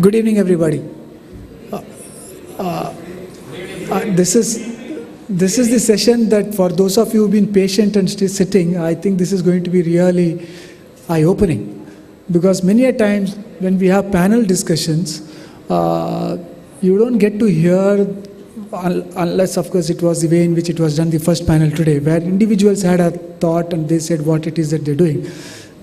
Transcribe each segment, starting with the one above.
Good evening, everybody. Uh, uh, this is the session that for those of you who've been patient and still sitting, I think this is going to be really eye-opening, because many a times when we have panel discussions, you don't get to hear, unless of course it was the way in which it was done the first panel today, where individuals had a thought and they said what it is that they're doing.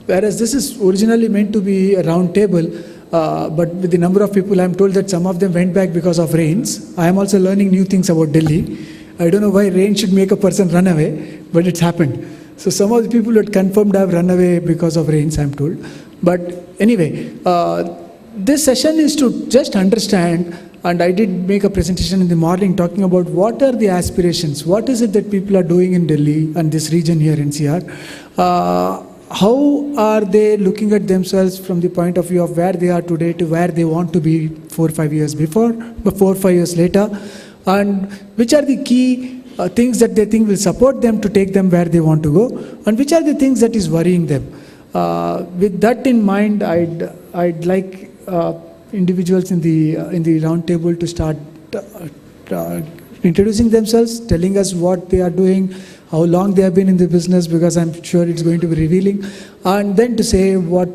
Whereas this is originally meant to be a round table, but with the number of people, I'm told that some of them went back because of rains. I am also learning new things about Delhi. I don't know why rain should make a person run away, but it's happened. So some of the people that confirmed have run away because of rains, I'm told. But anyway, this session is to just understand, and I did make a presentation in the morning talking about what are the aspirations, what is it that people are doing in Delhi and this region here in NCR. How are they looking at themselves from the point of view of where they are today to where they want to be 4 or 5 years before, 4 or 5 years later, and which are the key things that they think will support them to take them where they want to go, and which are the things that is worrying them. With that in mind, I'd like individuals in the round table to start introducing themselves, telling us what they are doing, how long they have been in the business, because I'm sure it's going to be revealing, and then to say what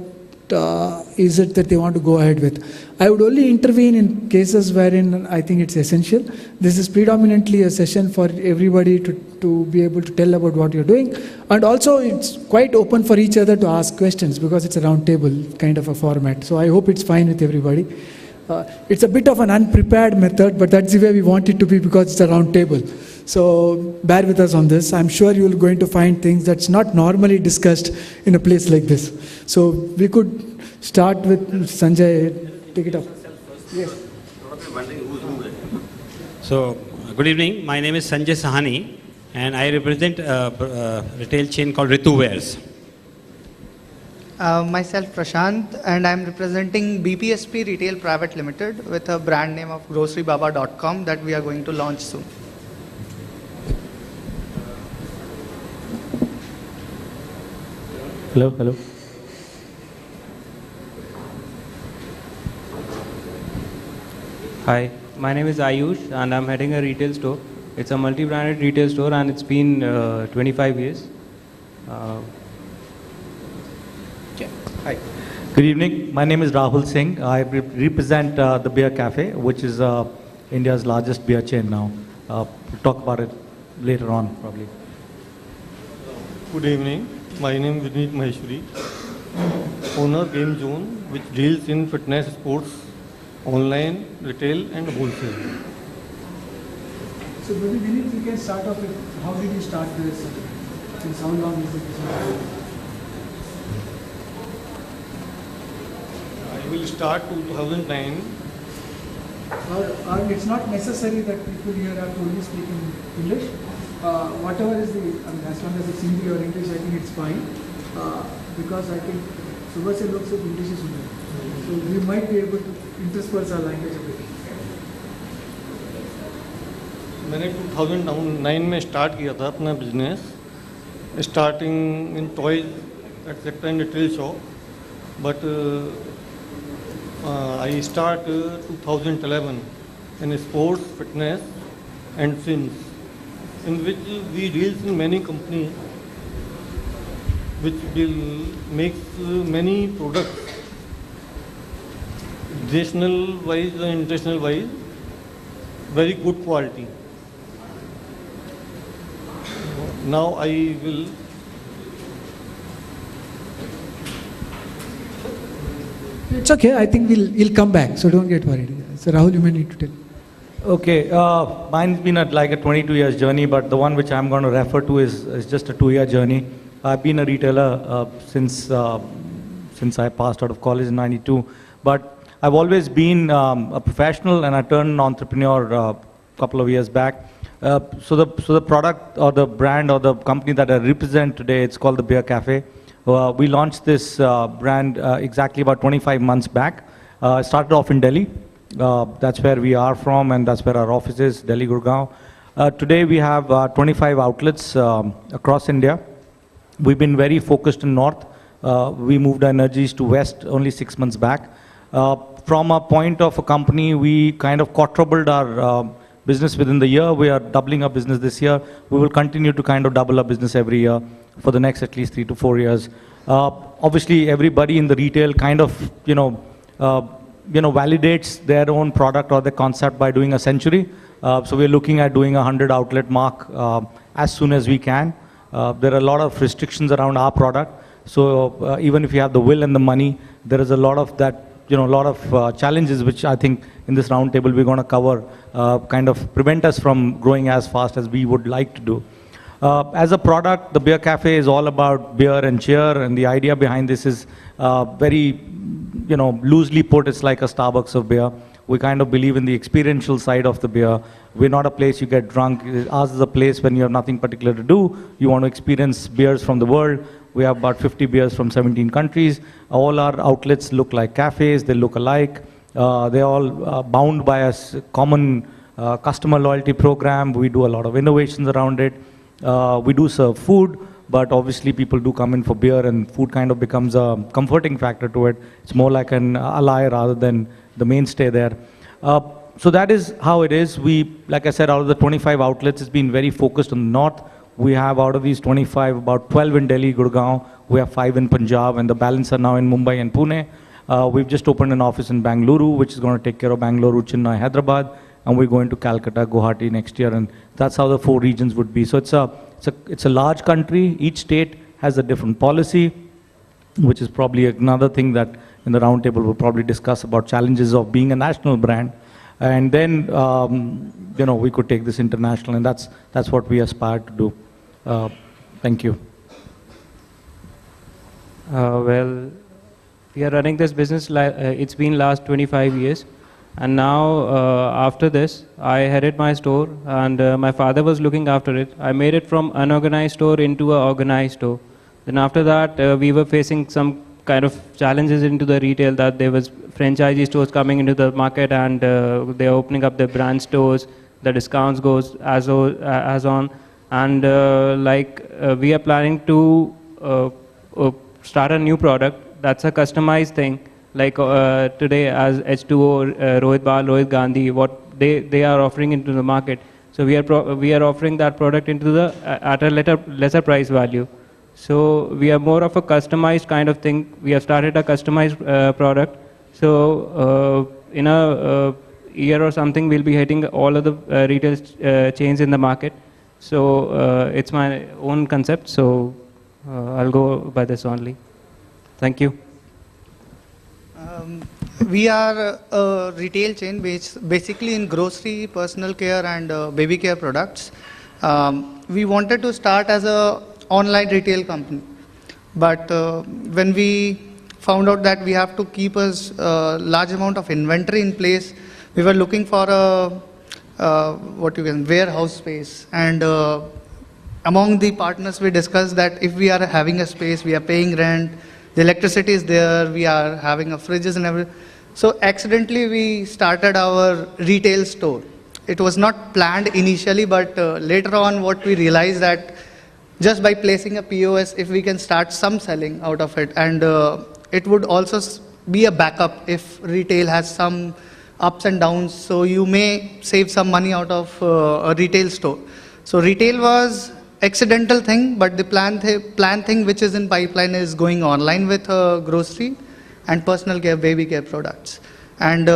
is it that they want to go ahead with. I would only intervene in cases wherein I think it's essential. This is predominantly a session for everybody to be able to tell about what you're doing, and also it's quite open for each other to ask questions because it's a round table kind of a format. So I hope it's fine with everybody. It's a bit of an unprepared method, but that's the way we want it to be because it's a round table. So bear with us on this. I'm sure you're going to find things that's not normally discussed in a place like this. So we could start with Sanjay. Take it up. Yes. So good evening. My name is Sanjay Sahani, and I represent a retail chain called Ritu Wares. Myself Prashant, and I'm representing BPSP Retail Private Limited with a brand name of grocerybaba.com that we are going to launch soon. Hello. Hi, my name is Ayush and I'm heading a retail store. It's a multi-branded retail store and it's been 25 years. Hi. Good evening. My name is Rahul Singh. I represent the Beer Cafe, which is India's largest beer chain now. We'll talk about it later on, probably. Good evening. My name is Vineet Maheshwari, owner Game Zone, which deals in fitness, sports, online, retail and wholesale. So maybe Vineet, we can start off with how did you start this? Since how long is it? I will start 2009. It's not necessary that people here have to only speak in English. Whatever is as long as it's Hindi or English, I think it's fine. Because I think सुबह से लोग सिर्फ English ही सुन रहे हैं. So we might be able to intersperse our language a bit. मैंने 2009 में start किया था अपना business, starting in toys etcetera in retail shop, but I start 2011 in sports, fitness and films, in which we deal in many companies which makes many products, national wise and international wise, very good quality. Now I will It's okay. I think we'll come back. So don't get worried. So Rahul, you may need to tell. Okay, mine's been like a 22 years journey, but the one which I'm going to refer to is just a 2-year journey. I've been a retailer since I passed out of college in '92, but I've always been a professional, and I turned entrepreneur a couple of years back. So the product or the brand or the company that I represent today, it's called the Beer Cafe. We launched this brand exactly about 25 months back. Started off in Delhi. That's where we are from, and that's where our office is, Delhi, Gurgaon. Today we have 25 outlets across India. We've been very focused in North. We moved our energies to West only 6 months back. from a point of a company, we kind of quadrupled our business within the year. We are doubling our business this year. We will continue to kind of double our business every year for the next at least 3 to 4 years. Obviously, everybody in the retail kind of, validates their own product or their concept by doing a century. So we're looking at doing a 100 outlet mark as soon as we can. There are a lot of restrictions around our product. So even if you have the will and the money, there is a lot of that, a lot of challenges which I think in this roundtable we're going to cover, kind of prevent us from growing as fast as we would like to do. As a product, the Beer Cafe is all about beer and cheer, and the idea behind this is very, loosely put, it's like a Starbucks of beer. We kind of believe in the experiential side of the beer. We're not a place you get drunk. Ours is a place when you have nothing particular to do. You want to experience beers from the world. We have about 50 beers from 17 countries. All our outlets look like cafes. They look alike. They're all bound by a common customer loyalty program. We do a lot of innovations around it. We do serve food, but obviously people do come in for beer, and food kind of becomes a comforting factor to it. It's more like an ally rather than the mainstay there. So that is how it is. We, like I said, out of the 25 outlets, it's been very focused on the north. We have out of these 25, about 12 in Delhi, Gurgaon. We have 5 in Punjab, and the balance are now in Mumbai and Pune. We've just opened an office in Bangalore, which is going to take care of Bangalore, Chennai, Hyderabad, and we're going to Calcutta, Guwahati next year, and that's how the 4 regions would be. So it's a large country. Each state has a different policy, which is probably another thing that in the roundtable we'll probably discuss about challenges of being a national brand. And then, we could take this international, and that's what we aspire to do. Thank you. Well, we are running this business, it's been last 25 years. And now, after this, I headed my store, and my father was looking after it. I made it from unorganized store into an organized store. Then after that, we were facing some kind of challenges into the retail, that there was franchisee stores coming into the market, and they're opening up their brand stores. The discounts goes as on, and we are planning to start a new product. That's a customized thing. Like today, as H2O, Rohit Bal, Rohit Gandhi, what they are offering into the market. So we are offering that product into at a lesser price value. So we are more of a customized kind of thing. We have started a customized product. So in a year or something, we'll be hitting all of the retail chains in the market. So it's my own concept. So I'll go by this only. Thank you. We are a retail chain basically in grocery, personal care, and baby care products. We wanted to start as a online retail company, but when we found out that we have to keep a large amount of inventory in place, we were looking for a warehouse space. And among the partners, we discussed that if we are having a space, we are paying rent, the electricity is there, we are having a fridges and everything. So accidentally we started our retail store. It was not planned initially, but later on what we realized that just by placing a POS, if we can start some selling out of it, and it would also be a backup if retail has some ups and downs, so you may save some money out of a retail store. So retail was accidental thing, but the plan thing which is in pipeline is going online with grocery and personal care, baby care products. And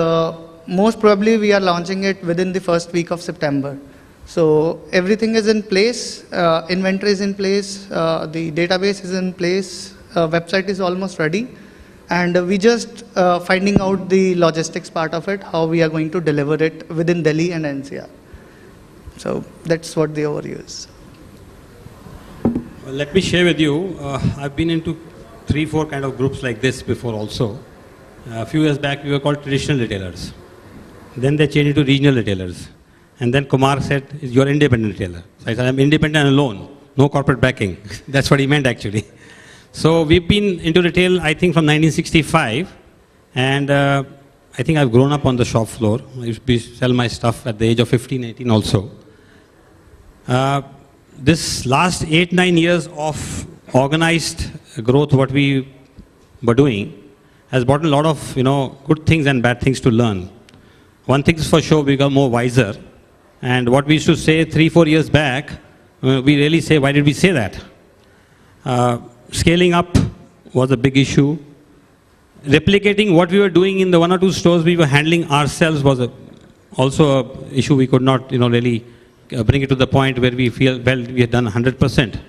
most probably we are launching it within the first week of September. So everything is in place, inventory is in place, the database is in place, website is almost ready. And we just finding out the logistics part of it, how we are going to deliver it within Delhi and NCR. So that's what the overview is. Well, let me share with you, I've been into 3-4 kind of groups like this before also. A few years back, we were called traditional retailers. Then they changed to regional retailers. And then Kumar said, you're independent retailer. So I said, I'm independent and alone, no corporate backing. That's what he meant actually. So we've been into retail, I think, from 1965. And I think I've grown up on the shop floor. I used to sell my stuff at the age of 15, 18 also. This last 8-9 years of organized growth, what we were doing, has brought a lot of, good things and bad things to learn. One thing is for sure, we become more wiser. And what we used to say 3-4 years back, we really say, why did we say that? Scaling up was a big issue. Replicating what we were doing in the 1 or 2 stores we were handling ourselves was also an issue we could not, really bring it to the point where we feel, well, we had done 100%.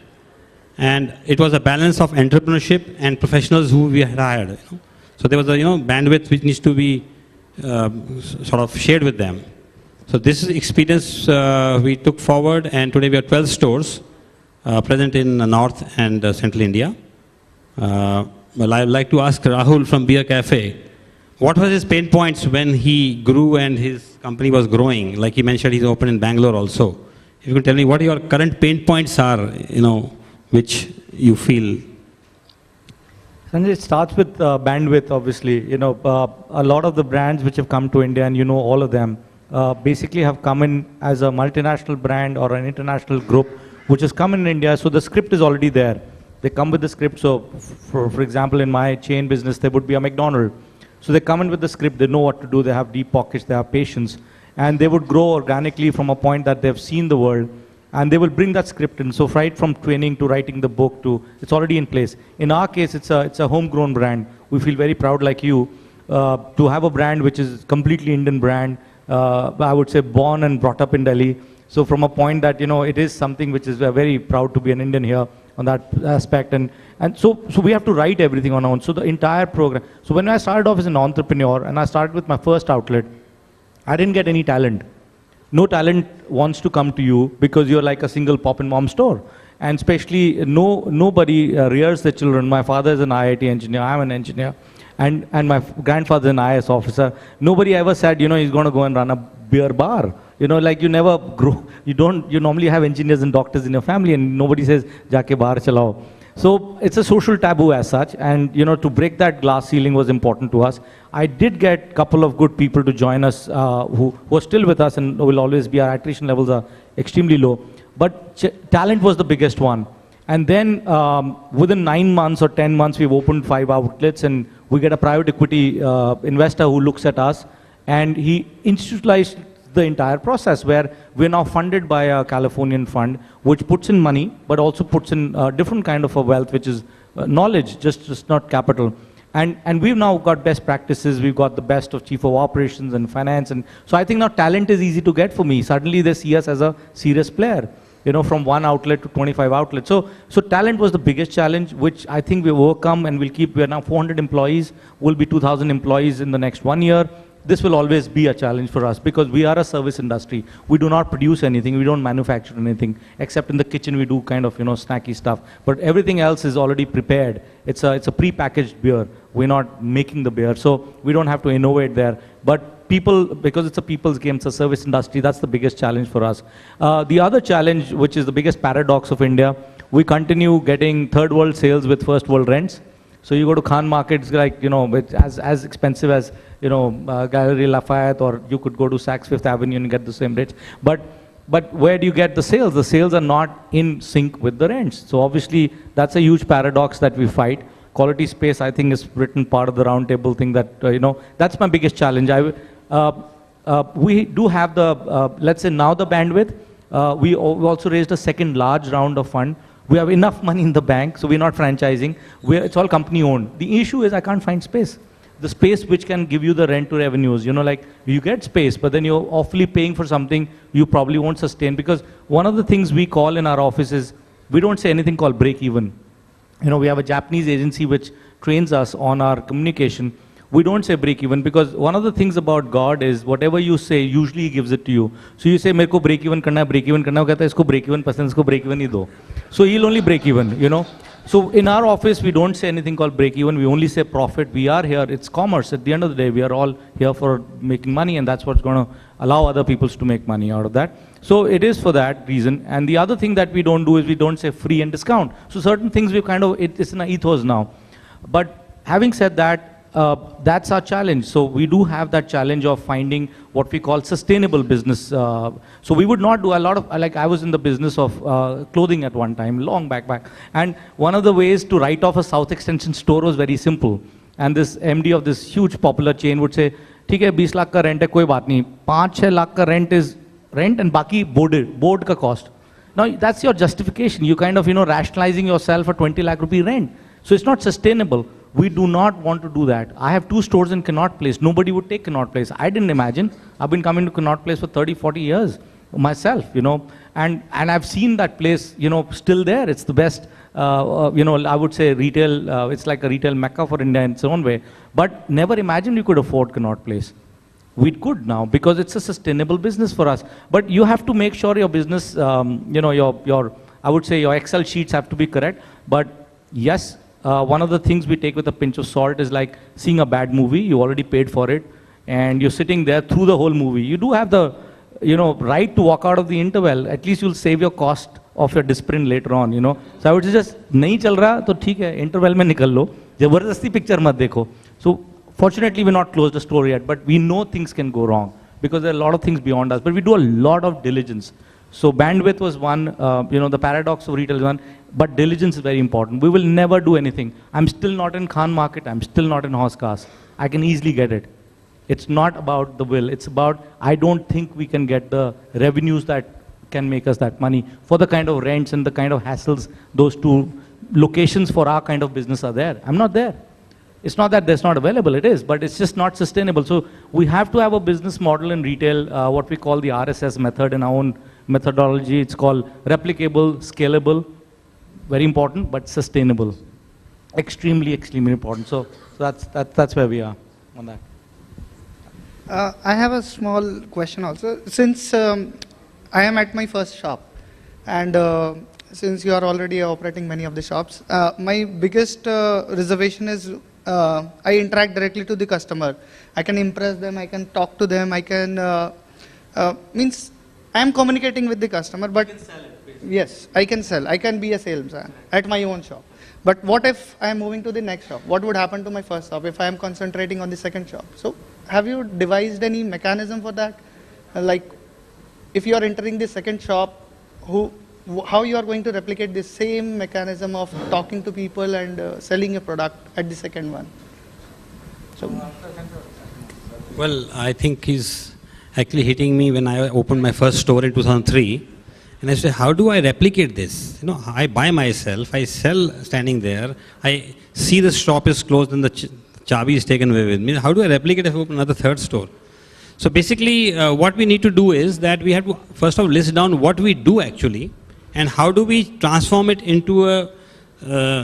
And it was a balance of entrepreneurship and professionals who we had hired. So there was a, bandwidth which needs to be sort of shared with them. So this is experience we took forward, and today we have 12 stores present in North and Central India. Well, I'd like to ask Rahul from Beer Cafe, what was his pain points when he grew and his company was growing? Like he mentioned, he's open in Bangalore also. If you could tell me what your current pain points are, which you feel. Sanjay, it starts with bandwidth, obviously. A lot of the brands which have come to India, and all of them, basically have come in as a multinational brand or an international group which has come in India, so the script is already there. They come with the script. So, for example, in my chain business, there would be a McDonald's. So they come in with the script, they know what to do, they have deep pockets, they have patience, and they would grow organically from a point that they've seen the world, and they will bring that script in. So right from training to writing the book to, it's already in place. In our case, it's a homegrown brand. We feel very proud, like you, to have a brand which is completely Indian brand, I would say born and brought up in Delhi. So from a point that, it is something which is very proud to be an Indian here on that aspect. And so we have to write everything on our own. So the entire program. So when I started off as an entrepreneur and I started with my first outlet, I didn't get any talent. No talent wants to come to you because you're like a single pop and mom store. And especially nobody rears their children. My father is an IIT engineer, I'm an engineer. And my grandfather is an IS officer. Nobody ever said, he's going to go and run a beer bar. Like you never grow. You normally have engineers and doctors in your family, and nobody says, Jaake bahar chalao. So it's a social taboo as such, and to break that glass ceiling was important to us. I did get a couple of good people to join us who are still with us and will always be. Our attrition levels are extremely low. But talent was the biggest one. And then within 9 months or 10 months, we've opened 5 outlets, and we get a private equity investor who looks at us, and he institutionalized the entire process, where we're now funded by a Californian fund, which puts in money, but also puts in a different kind of a wealth, which is knowledge, just not capital. And we've now got best practices. We've got the best of chief of operations and finance. And so I think now talent is easy to get for me. Suddenly they see us as a serious player, from 1 outlet to 25 outlets. So talent was the biggest challenge, which I think we've overcome, and we're now 400 employees. We'll be 2,000 employees in the next 1 year. This will always be a challenge for us because we are a service industry. We do not produce anything. We don't manufacture anything, except in the kitchen we do kind of, snacky stuff. But everything else is already prepared. It's a pre-packaged beer. We're not making the beer, so we don't have to innovate there. But people, because it's a people's game, it's a service industry, that's the biggest challenge for us. The other challenge, which is the biggest paradox of India, we continue getting third world sales with first world rents. So you go to Khan markets, like, it's as expensive as, Gallery Lafayette, or you could go to Saks Fifth Avenue and get the same rates. But where do you get the sales? The sales are not in sync with the rents. So obviously, that's a huge paradox that we fight. Quality space, I think, is written part of the roundtable thing that, that's my biggest challenge. We do have the, let's say now the bandwidth. We also raised a second large round of fund. We have enough money in the bank, so we're not franchising. It's all company owned. The issue is I can't find space. The space which can give you the rent to revenues, like you get space, but then you're awfully paying for something you probably won't sustain. Because one of the things we call in our office is, we don't say anything called break even. We have a Japanese agency which trains us on our communication. We don't say break even, because one of the things about God is whatever you say, usually He gives it to you. So you say, मेरे को break even करना है, break even करना है, वो कहता है इसको break even पसंद, इसको break even ही दो. So He'll only break even, So in our office, we don't say anything called break even. We only say profit. We are here. It's commerce. At the end of the day, we are all here for making money, and that's what's going to allow other people to make money out of that. So it is for that reason. And the other thing that we don't do is we don't say free and discount. So certain things we've it's in our ethos now. But having said that, that's our challenge. So we do have that challenge of finding what we call sustainable business. So we would not do a lot of, like I was in the business of clothing at one time, long back. And one of the ways to write off a South Extension store was very simple. and this MD of this huge popular chain would say, ठीक है 20 लाख का rent है कोई बात नहीं, 5-6 लाख का rent is rent and बाकी board का cost. Now that's your justification. You kind of rationalizing yourself for 20 lakh rupee rent. So it's not sustainable. We do not want to do that. I have 2 stores in Connaught Place. Nobody would take Connaught Place. I didn't imagine. I've been coming to Connaught Place for 30-40 years myself, and I've seen that place, still there. It's the best, I would say retail, it's like a retail mecca for India in its own way. But never imagined you could afford Connaught Place. We could now because it's a sustainable business for us. But you have to make sure your business, your I would say your Excel sheets have to be correct. But yes, one of the things we take with a pinch of salt is like seeing a bad movie. You already paid for it, and you're sitting there through the whole movie. You do have the right to walk out of the interval. At least you'll save your cost of your discipline later on. So I would suggest नहीं चल रहा तो ठीक है, interval में निकल लो, जबरदस्ती picture मत देखो. So fortunately, we're not closed the store yet, but we know things can go wrong because there are a lot of things beyond us. But we do a lot of diligence. So bandwidth was one, the paradox of retail is one, but diligence is very important. We will never do anything. I'm still not in Khan Market. I'm still not in horse cars. I can easily get it. It's not about the will. It's about, I don't think we can get the revenues that can make us that money for the kind of rents and the kind of hassles those 2 locations for our kind of business are there. I'm not there. It's not that that's not available, it is, but it's just not sustainable. So we have to have a business model in retail, what we call the RSS method in our own methodology. It's called replicable, scalable, very important, but sustainable. Extremely, extremely important. So that's where we are on that. I have a small question also. Since I am at my first shop, and since you are already operating many of the shops, my biggest reservation is I interact directly to the customer. I can impress them, I can talk to them, I can, means I am communicating with the customer, but yes, I can sell. I can be a salesman at my own shop. But what if I am moving to the next shop? What would happen to my first shop if I am concentrating on the second shop? So have you devised any mechanism for that? Like if you are entering the second shop, how you are going to replicate the same mechanism of talking to people and selling a product at the second one? So, well, I think he's actually hitting me when I opened my first store in 2003. And I said, how do I replicate this? I buy myself, I sell standing there, I see the shop is closed and the chabi is taken away with me. How do I replicate if I open another third store? So basically, what we need to do is that we have to first of all list down what we do actually, and how do we transform it into a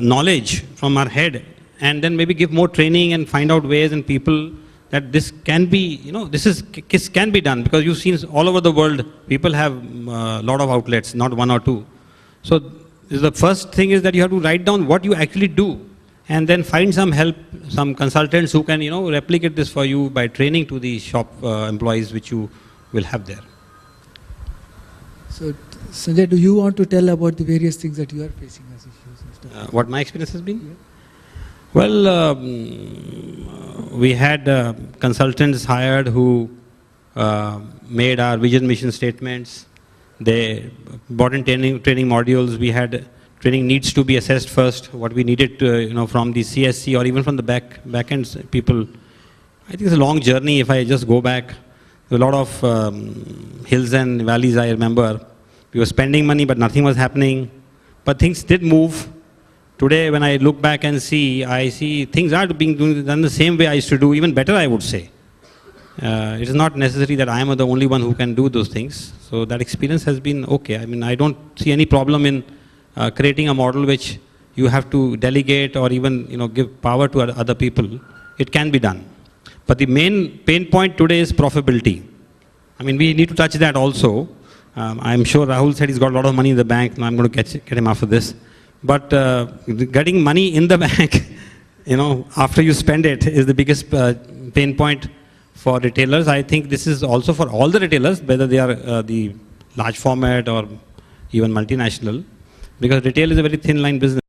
knowledge from our head, and then maybe give more training and find out ways and people that this can be, this can be done, because you've seen all over the world, people have a lot of outlets, not 1 or 2. So the first thing is that you have to write down what you actually do, and then find some help, some consultants who can, replicate this for you by training to the shop employees which you will have there. So, Sanjay, do you want to tell about the various things that you are facing as issues and stuff? What my experience has been? Yeah. Well, we had consultants hired who made our vision mission statements. They brought in training modules. We had training needs to be assessed first, what we needed to, from the CSC or even from the back end people. I think it's a long journey. If I just go back, a lot of hills and valleys I remember. We were spending money, but nothing was happening. But things did move. Today, when I look back and see, I see things are being done the same way I used to do, even better, I would say. It is not necessary that I am the only one who can do those things. So that experience has been okay. I mean, I don't see any problem in creating a model which you have to delegate or even give power to other people. It can be done. But the main pain point today is profitability. I mean, we need to touch that also. I'm sure Rahul said he's got a lot of money in the bank. Now I'm going to get him after this. But getting money in the bank, after you spend it is the biggest pain point for retailers. I think this is also for all the retailers, whether they are the large format or even multinational, because retail is a very thin line business.